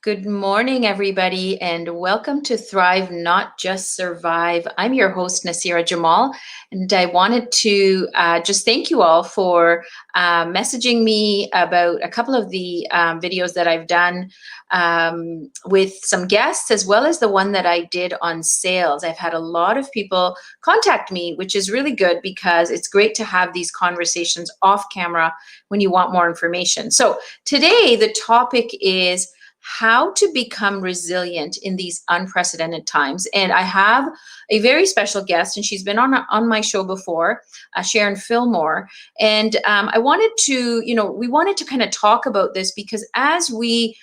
Good morning, everybody, and welcome to Thrive, Not Just Survive. I'm your host, Nasira Jamal, and I wanted to just thank you all for messaging me about a couple of the videos that I've done with some guests, as well as the one that I did on sales. I've had a lot of people contact me, which is really good because it's great to have these conversations off camera when you want more information. So today, the topic is how to become resilient in these unprecedented times. And I have a very special guest, and she's been on my show before, Sharon Fillmore. And I wanted to, we wanted to kind of talk about this because as we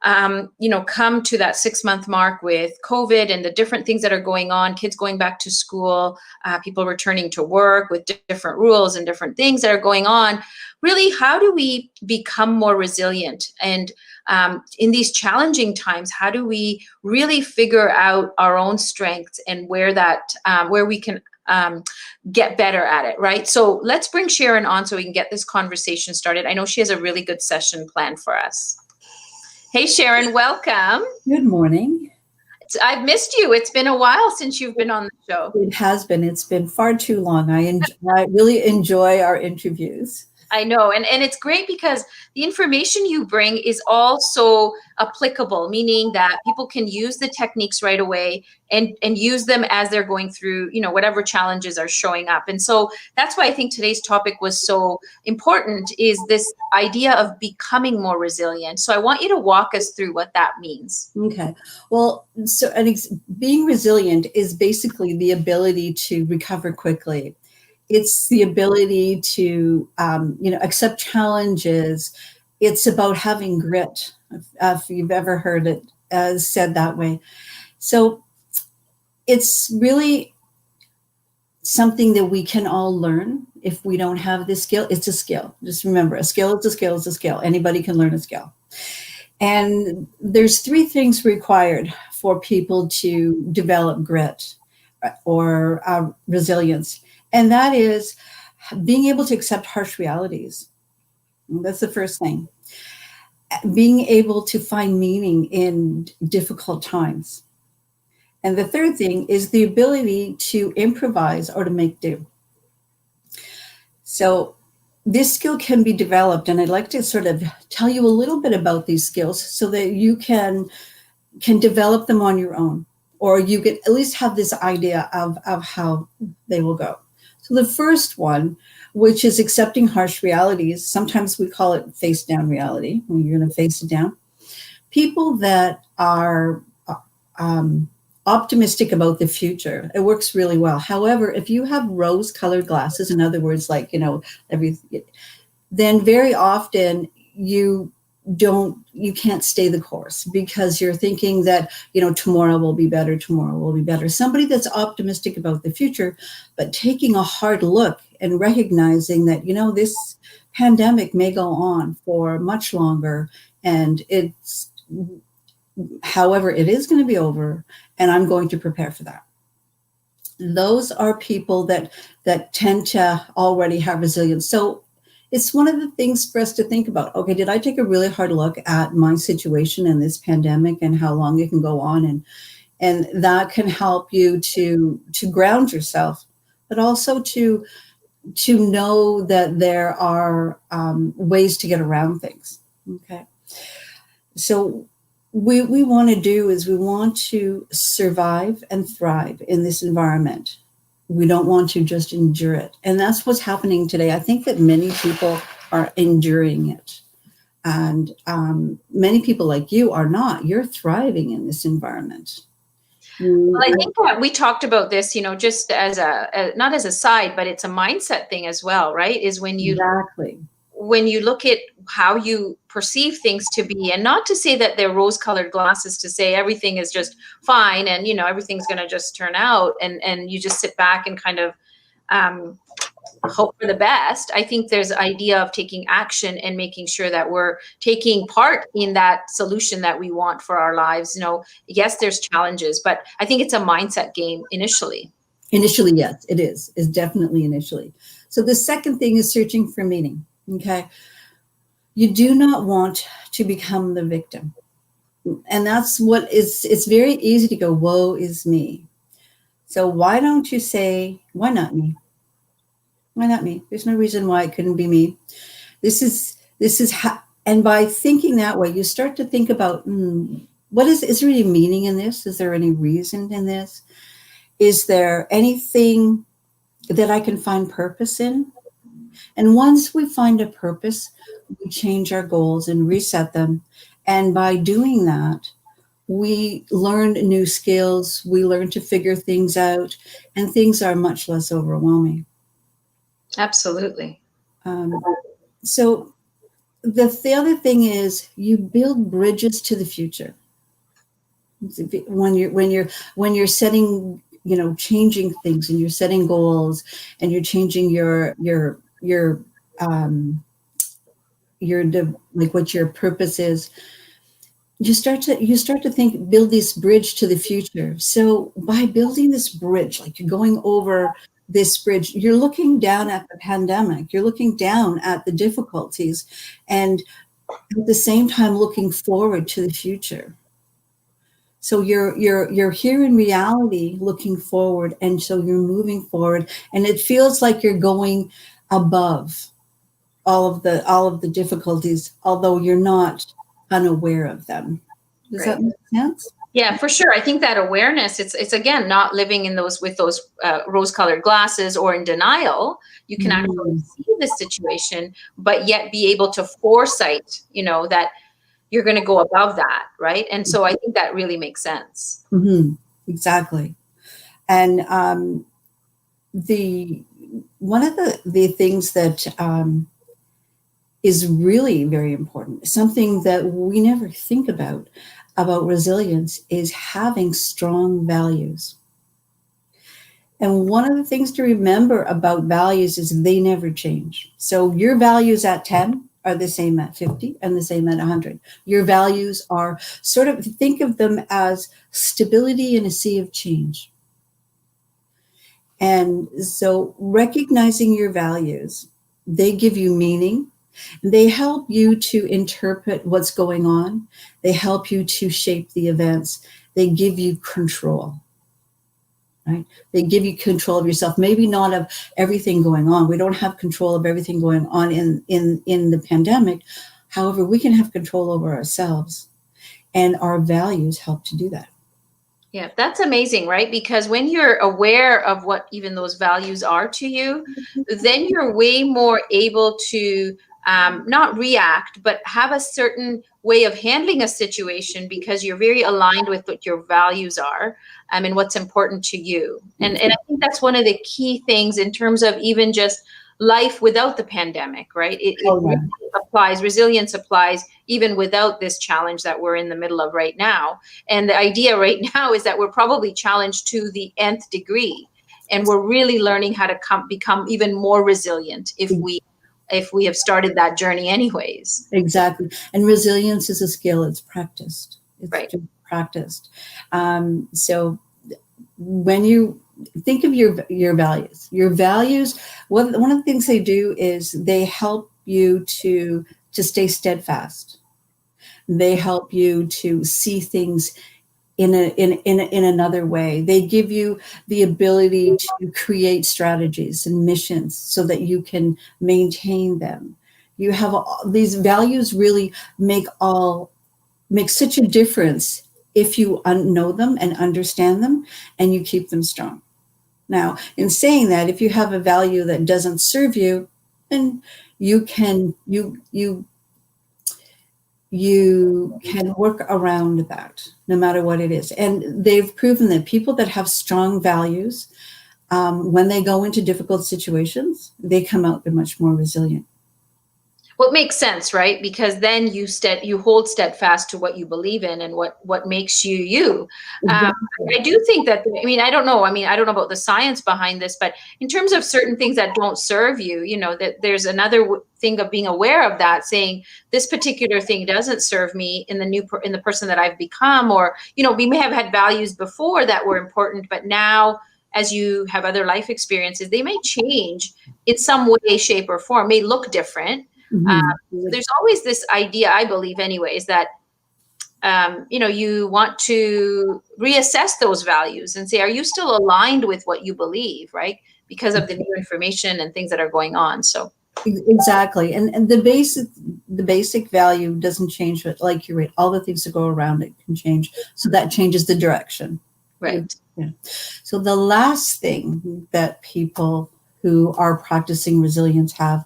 come to that 6-month mark with COVID and the different things that are going on, kids going back to school, people returning to work with different rules and different things that are going on. Really, how do we become more resilient? And in these challenging times, how do we really figure out our own strengths and where we can get better at it, right? So let's bring Sharon on so we can get this conversation started. I know she has a really good session planned for us. Hey, Sharon, welcome. Good morning. I've missed you. It's been a while since you've been on the show. It has been. It's been far too long. I really enjoy our interviews. I know. And it's great because the information you bring is also applicable, meaning that people can use the techniques right away and use them as they're going through, whatever challenges are showing up. And so that's why I think today's topic was so important, is this idea of becoming more resilient. So I want you to walk us through what that means. Okay. Well, so being resilient is basically the ability to recover quickly. It's the ability to, accept challenges. It's about having grit, if you've ever heard it said that way. So it's really something that we can all learn. If we don't have this skill, it's a skill. Just remember, a skill is a skill is a skill. Anybody can learn a skill. And there's 3 things required for people to develop grit or resilience. And that is being able to accept harsh realities. That's the first thing. Being able to find meaning in difficult times. And the third thing is the ability to improvise or to make do. So this skill can be developed, and I'd like to sort of tell you a little bit about these skills so that you can develop them on your own, or you can at least have this idea of how they will go. So the first one, which is accepting harsh realities, sometimes we call it face down reality, when you're going to face it down. People that are optimistic about the future, it works really well. However, if you have rose-colored glasses, in other words, then very often you can't stay the course because you're thinking that, tomorrow will be better, tomorrow will be better. Somebody that's optimistic about the future, but taking a hard look and recognizing that, this pandemic may go on for much longer, and however, it is going to be over, and I'm going to prepare for that. Those are people that tend to already have resilience. So it's one of the things for us to think about. Okay, did I take a really hard look at my situation in this pandemic and how long it can go on? And that can help you to ground yourself, but also to know that there are ways to get around things. Okay. So what we want to do is we want to survive and thrive in this environment. We don't want to just endure it. And that's what's happening today. I think that many people are enduring it. And many people like you are not. You're thriving in this environment. Well, I think that we talked about this, just as not as a side, but it's a mindset thing as well, right? Is when you look at how you perceive things to be, and not to say that they're rose-colored glasses, to say everything is just fine and everything's going to just turn out, and you just sit back and kind of hope for the best. I think there's an idea of taking action and making sure that we're taking part in that solution that we want for our lives. Yes, there's challenges, but I think it's a mindset game initially. Initially, yes, it is. It's definitely initially. So the second thing is searching for meaning. Okay. You do not want to become the victim. And that's what is, it's very easy to go, woe is me. So why don't you say, why not me? Why not me? There's no reason why it couldn't be me. This is how, and by thinking that way, you start to think about, what is there any meaning in this? Is there any reason in this? Is there anything that I can find purpose in? And once we find a purpose, we change our goals and reset them. And by doing that, we learn new skills, we learn to figure things out, and things are much less overwhelming. Absolutely. Um, so the other thing is you build bridges to the future. When you're setting, changing things, and you're setting goals, and you're changing um, like what your purpose is, you start to think, build this bridge to the future. So by building this bridge, like you're going over this bridge, you're looking down at the pandemic, you're looking down at the difficulties, and at the same time looking forward to the future. So you're here in reality looking forward, and so you're moving forward, and it feels like you're going above all of the difficulties, although you're not unaware of them. Does Right. that make sense? Yeah, for sure. I think that awareness, it's again, not living in those with those rose-colored glasses or in denial. You can actually see the situation, but yet be able to foresight, that you're going to go above that, right? And so I think that really makes sense. Mm-hmm. Exactly. And the one of the things that is really very important, something that we never think about resilience, is having strong values. And one of the things to remember about values is they never change. So your values at 10 are the same at 50 and the same at 100. Your values are sort of, think of them as stability in a sea of change. And so recognizing your values, they give you meaning. They help you to interpret what's going on. They help you to shape the events. They give you control, right? They give you control of yourself, maybe not of everything going on. We don't have control of everything going on in the pandemic. However, we can have control over ourselves, and our values help to do that. Yeah, that's amazing, right? Because when you're aware of what even those values are to you, then you're way more able to not react, but have a certain way of handling a situation because you're very aligned with what your values are and what's important to you. And I think that's one of the key things in terms of even just life without the pandemic, right? It really applies, resilience applies even without this challenge that we're in the middle of right now. And the idea right now is that we're probably challenged to the nth degree, and we're really learning how to become even more resilient if we have started that journey anyways. Exactly. And resilience is a skill. It's practiced. It's right. just practiced. So when you think of your values, one of the things they do is they help you to stay steadfast. They help you to see things in another way. They give you the ability to create strategies and missions so that you can maintain them. You have these values really make such a difference if you know them and understand them, and you keep them strong. Now, in saying that, if you have a value that doesn't serve you, then you can work around that, no matter what it is. And they've proven that people that have strong values, when they go into difficult situations, they come out much more resilient. Well, it makes sense, right? Because then you hold steadfast to what you believe in and what makes you you. I do think that, I don't know about the science behind this, but in terms of certain things that don't serve you, that there's another thing of being aware of that, saying this particular thing doesn't serve me in the person that I've become, or, we may have had values before that were important, but now as you have other life experiences, they may change in some way, shape, or form, may look different. There's always this idea, I believe anyways, that you want to reassess those values and say, are you still aligned with what you believe, right? Because of the new information and things that are going on. So Exactly. And the basic value doesn't change, but like you're right, all the things that go around it can change. So that changes the direction. right. Yeah. So the last thing that people who are practicing resilience have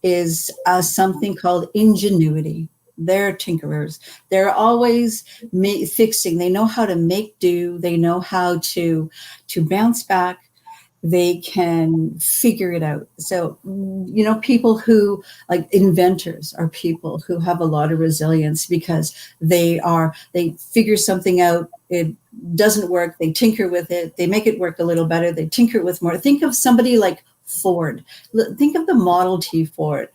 is something called ingenuity. They're tinkerers. They're always fixing. They know how to make do. They know how to bounce back. They can figure it out. So, people who like inventors are people who have a lot of resilience because they figure something out. It doesn't work. They tinker with it. They make it work a little better. They tinker with more. Think of somebody like Ford. Think of the Model T Ford,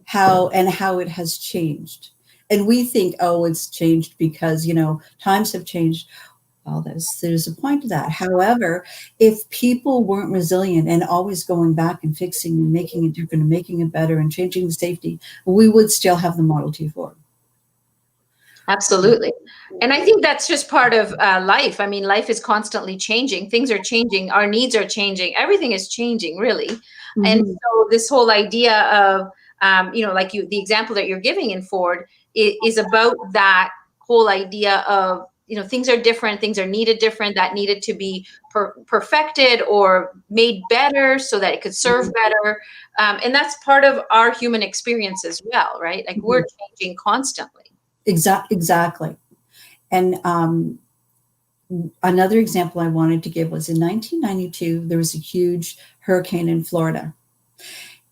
how it has changed. And we think, oh, it's changed because, times have changed. Well, there's a point to that. However, if people weren't resilient and always going back and fixing and making it different and making it better and changing the safety, we would still have the Model T Ford. Absolutely. And I think that's just part of life. I mean, life is constantly changing. Things are changing. Our needs are changing. Everything is changing, really. Mm-hmm. And so this whole idea of, like the example that you're giving in Ford is about that whole idea of, things are different. Things are needed different. That needed to be perfected or made better so that it could serve better. And that's part of our human experience as well, right? Like we're changing constantly. Exactly. And another example I wanted to give was in 1992, there was a huge hurricane in Florida.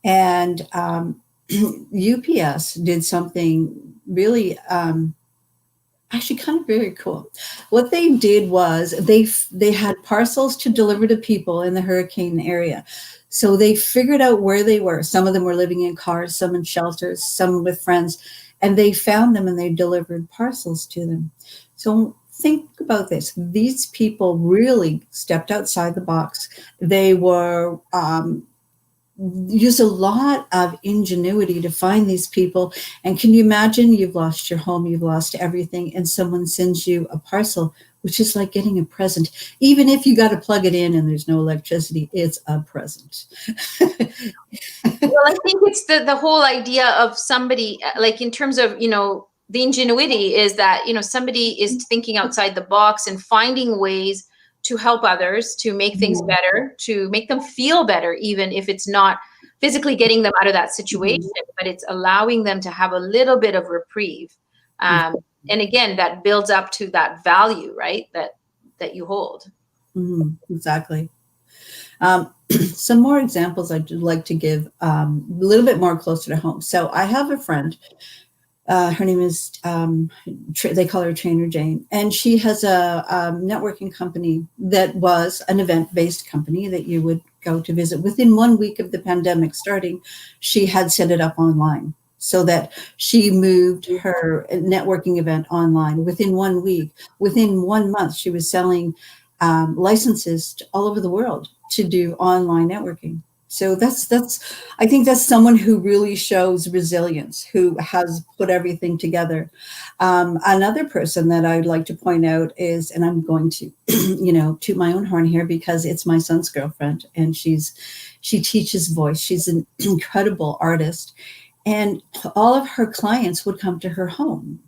And UPS did something really actually kind of very cool. What they did was they had parcels to deliver to people in the hurricane area. So they figured out where they were. Some of them were living in cars, some in shelters, some with friends. And they found them and they delivered parcels to them. So think about this. These people really stepped outside the box. They were used a lot of ingenuity to find these people. And can you imagine you've lost your home, you've lost everything, and someone sends you a parcel, which is like getting a present. Even if you got to plug it in and there's no electricity, it's a present. Well, I think it's the whole idea of somebody, like in terms of, the ingenuity is that, somebody is thinking outside the box and finding ways to help others, to make things better, to make them feel better, even if it's not physically getting them out of that situation, but it's allowing them to have a little bit of reprieve. And again, that builds up to that value, right? That you hold. Exactly. Some more examples I'd like to give a little bit more closer to home. So I have a friend. Her name is, they call her Trainer Jane, and she has a networking company that was an event-based company that you would go to visit. Within 1 week of the pandemic starting, she had set it up online so that she moved her networking event online within 1 week. Within 1 month, she was selling licenses all over the world to do online networking. So I think that's someone who really shows resilience, who has put everything together. Another person that I'd like to point out is, and I'm going to, toot my own horn here because it's my son's girlfriend, and she teaches voice. She's an incredible artist, and all of her clients would come to her home.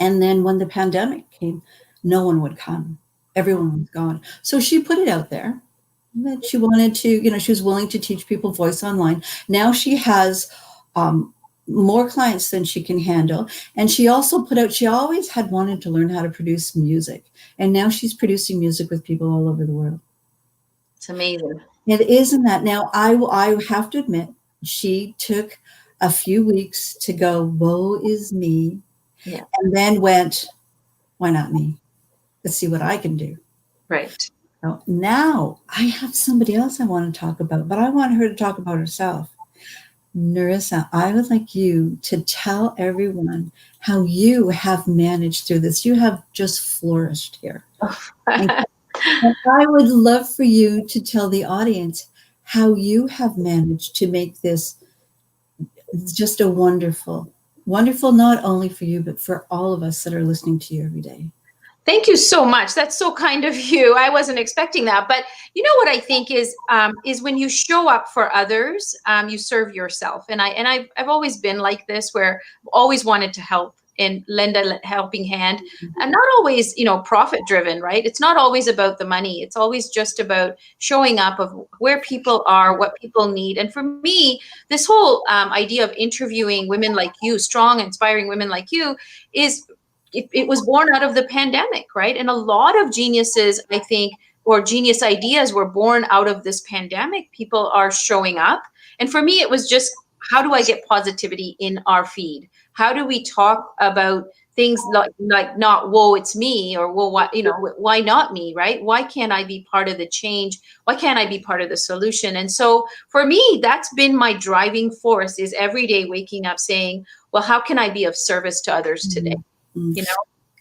And then when the pandemic came, no one would come. Everyone was gone. So she put it out there that she wanted to, she was willing to teach people voice online. Now she has more clients than she can handle. And she also she always had wanted to learn how to produce music. And now she's producing music with people all over the world. It's amazing. It isn't that. Now, I have to admit, she took a few weeks to go, woe is me. Yeah. And then went, why not me? Let's see what I can do. Right. Now I have somebody else I want to talk about, but I want her to talk about herself. Narissa, I would like you to tell everyone how you have managed through this. You have just flourished here. And I would love for you to tell the audience how you have managed to make this just a wonderful wonderful, not only for you, but for all of us that are listening to you every day. Thank you so much. That's so kind of you. I wasn't expecting that. But you know what I think is when you show up for others, you serve yourself. And I've always been like this, where I've always wanted to help and lend a helping hand, and not always, profit driven, right? It's not always about the money. It's always just about showing up of where people are, what people need. And for me, this whole idea of interviewing women like you, strong, inspiring women like you, is it was born out of the pandemic, right? And a lot of geniuses, I think, or genius ideas were born out of this pandemic. People are showing up. And for me, it was just, how do I get positivity in our feed? How do we talk about things like not, whoa, it's me, or, well, why not me, right? Why can't I be part of the change? Why can't I be part of the solution? And so for me, that's been my driving force, is every day waking up saying, well, how can I be of service to others today? Mm-hmm.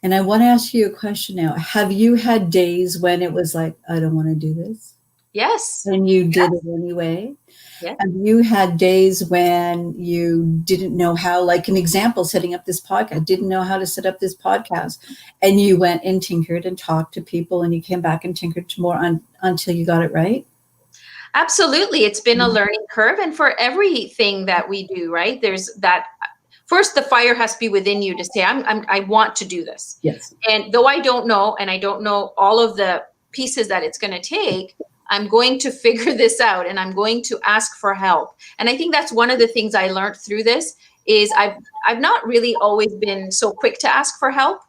And I want to ask you a question now. Have you had days when it was like, I don't want to do this? Yes. And you did it anyway? Yeah. Have you had days when you didn't know how, like an example, setting up this podcast, didn't know how to set up this podcast, and you went and tinkered and talked to people, and you came back and tinkered more until you got it right? Absolutely. It's been a learning curve. And for everything that we do, right, there's that. First, the fire has to be within you to say, I want to do this. Yes. And though I don't know, and I don't know all of the pieces that it's going to take, I'm going to figure this out, and I'm going to ask for help. And I think that's one of the things I learned through this, is I've not really always been so quick to ask for help.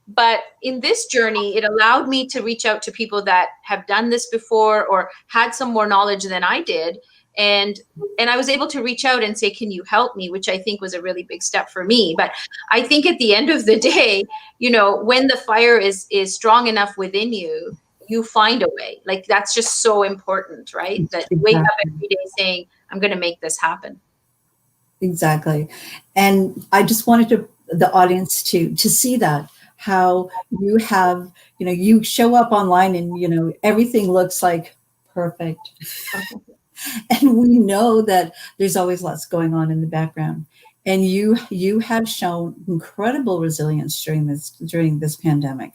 But in this journey, it allowed me to reach out to people that have done this before or had some more knowledge than I did. And I was able to reach out and say, can you help me? Which I think was a really big step for me. But I think at the end of the day, when the fire is strong enough within you, you find a way. Like, that's just so important, right? That you wake up every day saying, I'm going to make this happen. Exactly. And I just wanted the audience to see that, how you have, you show up online and, everything looks like perfect. And we know that there's always lots going on in the background. And you have shown incredible resilience during this pandemic.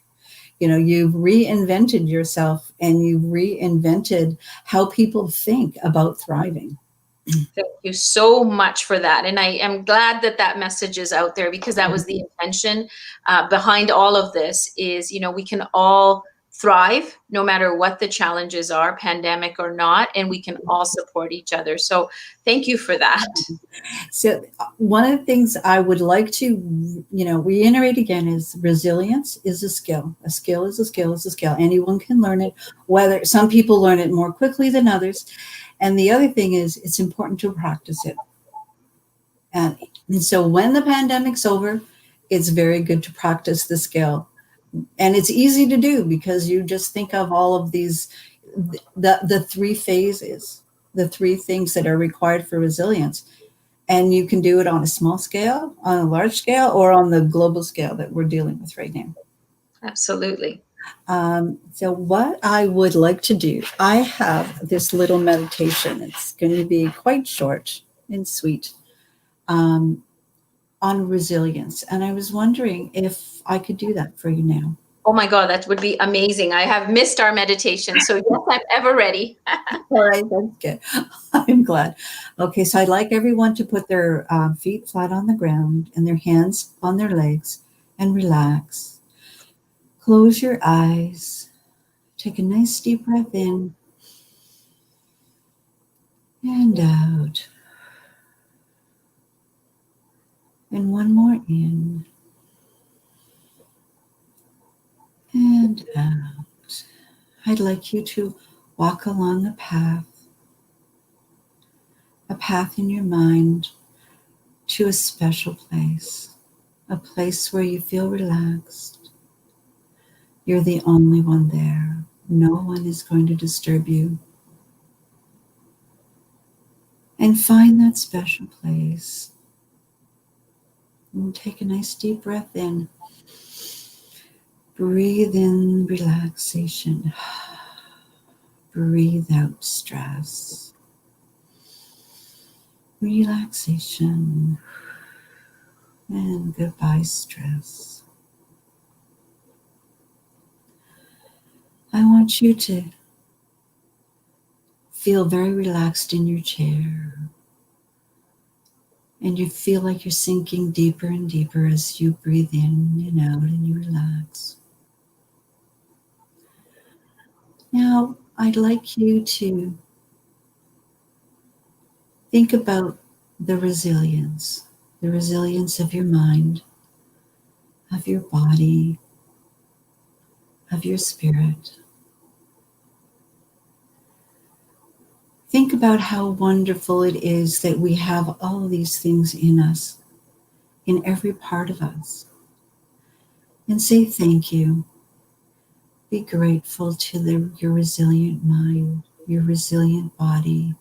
You've reinvented yourself, and you've reinvented how people think about thriving. Thank you so much for that. And I am glad that message is out there, because that was the intention behind all of this, is, we can all thrive no matter what the challenges are, pandemic or not, and we can all support each other. So thank you for that. So one of the things I would like to, reiterate again is resilience is a skill. A skill is a skill is a skill. Anyone can learn it, whether some people learn it more quickly than others. And the other thing is, it's important to practice it. And so when the pandemic's over, it's very good to practice the skill. And it's easy to do, because you just think of all of these, the three phases, the three things that are required for resilience. And you can do it on a small scale, on a large scale, or on the global scale that we're dealing with right now. Absolutely. So what I would like to do, I have this little meditation. It's going to be quite short and sweet, on resilience. And I was wondering if I could do that for you now. Oh my God, that would be amazing. I have missed our meditation. So yes, I'm ever ready. All right, that's good. I'm glad. Okay, so I'd like everyone to put their feet flat on the ground and their hands on their legs and relax. Close your eyes. Take a nice deep breath in and out. And one more in and out. I'd like you to walk along a path in your mind to a special place, a place where you feel relaxed. You're the only one there. No one is going to disturb you. And find that special place. And take a nice deep breath in. Breathe in relaxation. Breathe out stress. Relaxation. And goodbye, stress. I want you to feel very relaxed in your chair. And you feel like you're sinking deeper and deeper as you breathe in and out and you relax. Now, I'd like you to think about the resilience of your mind, of your body, of your spirit. Think about how wonderful it is that we have all these things in us, in every part of us. And say thank you. Be grateful to your resilient mind, your resilient body,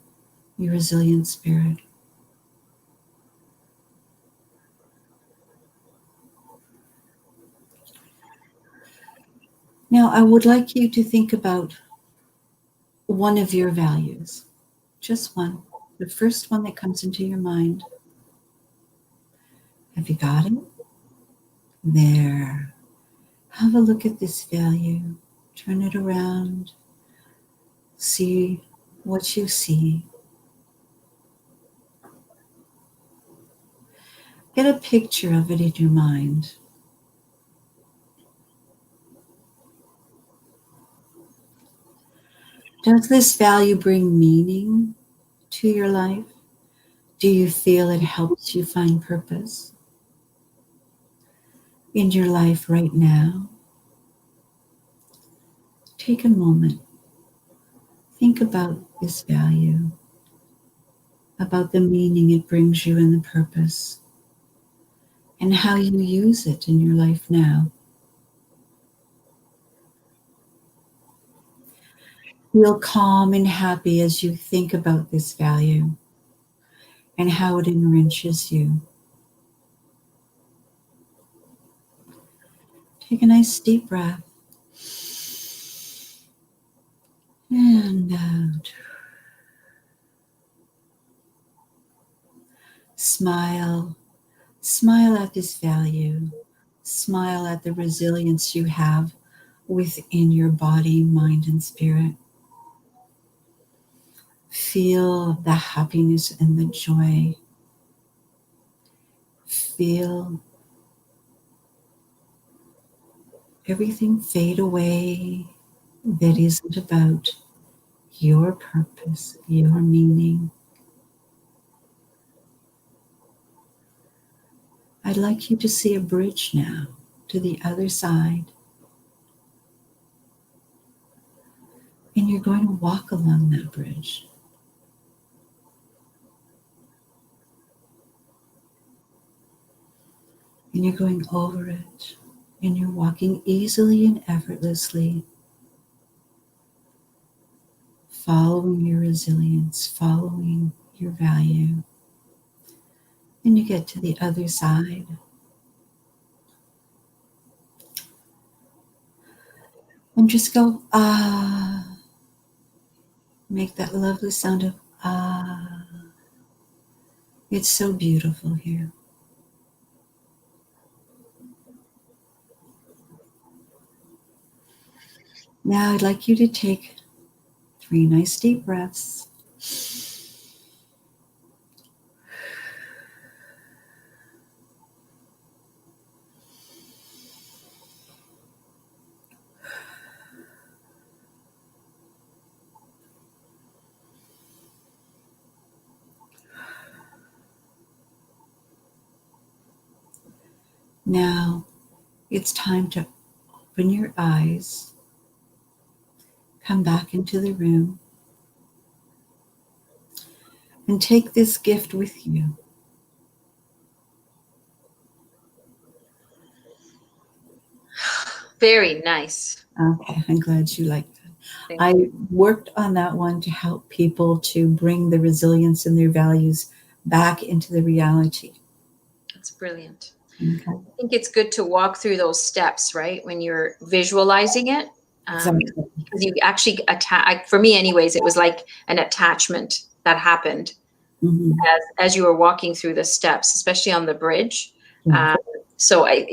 your resilient spirit. Now, I would like you to think about one of your values, just one, the first one that comes into your mind. Have you got it? There. Have a look at this value. Turn it around. See what you see. Get a picture of it in your mind. Does this value bring meaning to your life? Do you feel it helps you find purpose in your life right now? Take a moment. Think about this value, about the meaning it brings you and the purpose, and how you use it in your life now. Feel calm and happy as you think about this value and how it enriches you. Take a nice deep breath and out. Smile. Smile at this value. Smile at the resilience you have within your body, mind, and spirit. Feel the happiness and the joy. Feel everything fade away that isn't about your purpose, your meaning. I'd like you to see a bridge now to the other side. And you're going to walk along that bridge. And you're going over it. And you're walking easily and effortlessly, following your resilience, following your value. And you get to the other side. And just go, ah. Make that lovely sound of ah. It's so beautiful here. Now I'd like you to take 3 nice deep breaths. Now it's time to open your eyes, come back into the room, and take this gift with you. Very nice. Okay, I'm glad you liked that. Thank I you. worked on that one to help people to bring the resilience and their values back into the reality. That's brilliant. Okay. I think it's good to walk through those steps, right? When you're visualizing it, Exactly. because you actually attach. For me, anyways, it was like an attachment that happened Mhm. as you were walking through the steps, especially on the bridge. Mm. So I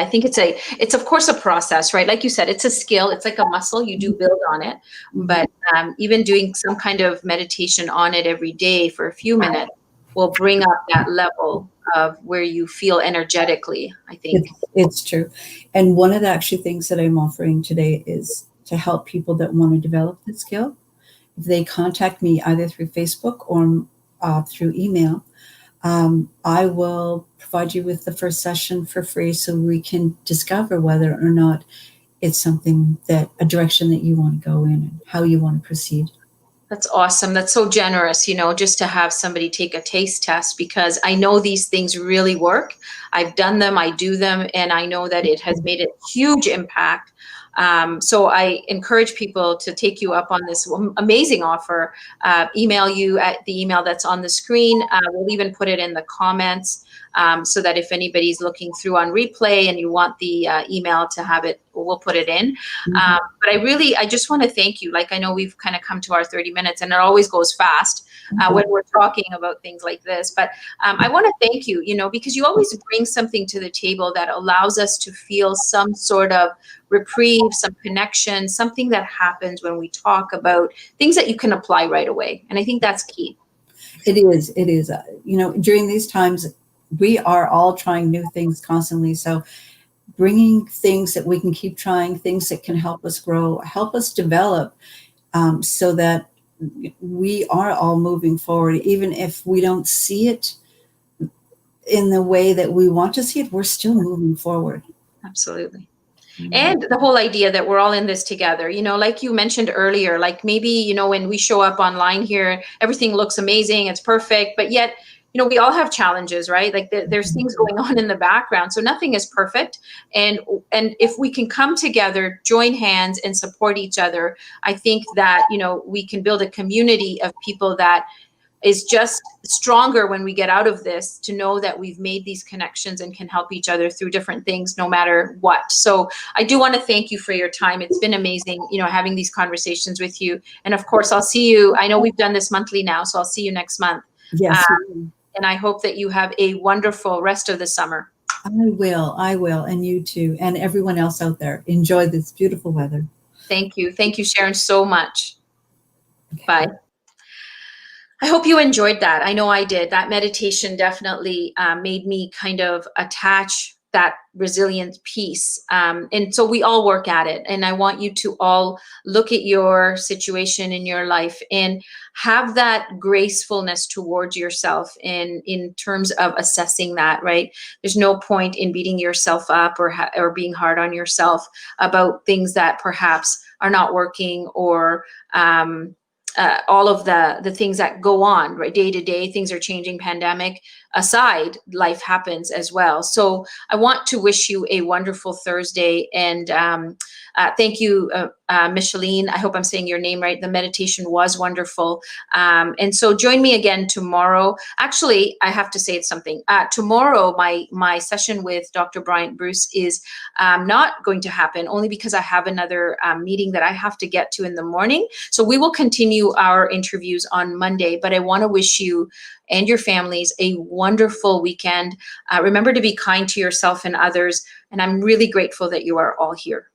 think it's of course a process, right? Like you said, it's a skill. It's like a muscle. You do build on it, but even doing some kind of meditation on it every day for a few minutes will bring up that level of where you feel energetically, I think. It's true. And one of the actually things that I'm offering today is to help people that want to develop the skill. If they contact me either through Facebook or through email, I will provide you with the first session for free so we can discover whether or not it's something that a direction that you want to go in and how you want to proceed. That's awesome. That's so generous, just to have somebody take a taste test, because I know these things really work. I've done them, I do them, and I know that it has made a huge impact. So I encourage people to take you up on this amazing offer. Email you at the email that's on the screen. We'll even put it in the comments, so that if anybody's looking through on replay and you want the email to have it, we'll put it in. Mhm. But I just want to thank you. Like, I know we've kind of come to our 30 minutes and it always goes fast when we're talking about things like this. But I want to thank you, because you always bring something to the table that allows us to feel some sort of reprieve, some connection, something that happens when we talk about things that you can apply right away. And I think that's key. It is. It is. During these times, we are all trying new things constantly. So bringing things that we can keep trying, things that can help us grow, help us develop, so that we are all moving forward. Even if we don't see it in the way that we want to see it, we're still moving forward. Absolutely. And the whole idea that we're all in this together, like you mentioned earlier, like maybe, when we show up online here, everything looks amazing, it's perfect, but yet, we all have challenges, right? Like there's things going on in the background. So nothing is perfect. And if we can come together, join hands and support each other, I think that, we can build a community of people that is just stronger when we get out of this, to know that we've made these connections and can help each other through different things, no matter what. So I do want to thank you for your time. It's been amazing, having these conversations with you. And of course, I'll see you. I know we've done this monthly now, so I'll see you next month. Yes. And I hope that you have a wonderful rest of the summer. I will. And you too. And everyone else out there, enjoy this beautiful weather. Thank you. Thank you, Sharon, so much. Okay. Bye. I hope you enjoyed that. I know I did. That meditation definitely made me kind of attach that resilient piece. And so we all work at it. And I want you to all look at your situation in your life and have that gracefulness towards yourself in terms of assessing that, right? There's no point in beating yourself up or being hard on yourself about things that perhaps are not working, or all of the things that go on, right? Day to day, things are changing. Pandemic aside, life happens as well. So I want to wish you a wonderful Thursday, and thank you, Micheline. I hope I'm saying your name right. The meditation was wonderful. And so join me again tomorrow. Actually, I have to say something. Tomorrow, my session with Dr. Bryant Bruce is not going to happen, only because I have another meeting that I have to get to in the morning. So we will continue our interviews on Monday, but I want to wish you and your families a wonderful weekend. Remember to be kind to yourself and others. And I'm really grateful that you are all here.